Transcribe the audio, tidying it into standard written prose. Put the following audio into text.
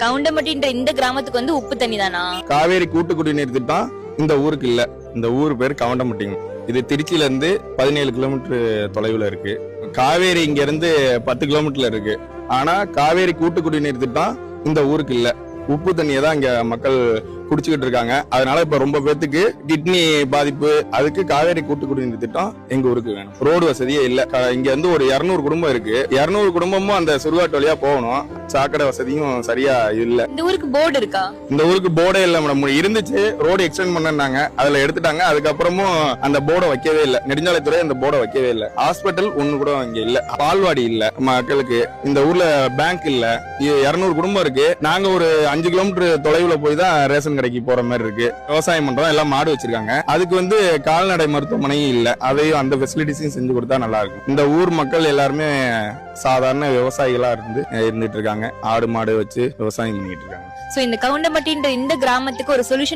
கவுண்டம்பட்டின்ற இந்த கிராமத்துக்கு வந்து உப்பு தண்ணி தானா? காவேரி கூட்டு குடிநீர் திட்டம் இந்த ஊருக்கு இல்ல. இந்த ஊர் பேர் கவுண்டம்பட்டிங்க. இது திருச்சியில இருந்து 17 கிலோமீட்டர் தொலைவுல இருக்கு. காவேரி இங்க இருந்து 10 கிலோமீட்டர்ல இருக்கு. ஆனா காவேரி கூட்டு குடிநீர் திட்டம் இந்த ஊருக்கு இல்ல. உப்பு தண்ணியை தான் இங்க மக்கள் குடிச்சுக்கிட்டு இருக்காங்க. அதனால இப்ப ரொம்ப பேத்துக்கு கிட்னி பாதிப்பு. அதுக்கு காவேரி கூட்டு குடிநீர் திட்டம் எங்க ஊருக்கு வேணும். ரோடு வசதியே இல்ல. இங்க வந்து ஒரு 200 குடும்பம் இருக்கு. 200 குடும்பமும் அந்த சுடுகாட்டு வழியா போகணும். சாக்கடை வசதியும் சரியா இல்ல. இந்த ஊருக்கு போர்டு இருக்கா? இந்த ஊருக்கு போர்டே இல்ல மேடம். இருந்துச்சு, ரோடு எக்ஸ்டெண்ட் பண்ணாங்க, அதுல எடுத்துட்டாங்க. அதுக்கப்புறமும் அந்த போர்டை வைக்கவே இல்ல. நெடுஞ்சாலைத்துறை அந்த போர்டை வைக்கவே இல்ல. ஹாஸ்பிட்டல் ஒண்ணு கூட இங்க இல்ல. பால்வாடி இல்ல மக்களுக்கு. இந்த ஊர்ல பேங்க் இல்ல. 200 குடும்பம் இருக்கு. நாங்க ஒரு 5 கிலோமீட்டர் தொலைவுல போய் தான் ரேஷன் கடைக்கு போற மாதிரி இருக்கு. விவசாயம் பண்றோம், எல்லாம் மாடு வச்சிருக்காங்க. அதுக்கு வந்து கால்நடை மருத்துவமனையும் இல்ல. அதையும் அந்த ஃபெசிலிட்டிஸையும் செஞ்சு கொடுத்தா நல்லா இருக்கும். இந்த ஊர் மக்கள் எல்லாருமே சாதாரண விவசாயிகளா இருந்துட்டு இருக்காங்க. ஆடு மாடு வச்சு விவசாயம் பண்ணிட்டு இருக்காங்க. சோ இந்த கவுண்டம்பட்டின்ற இந்த கிராமத்துக்கு ஒரு சொல்யூஷன்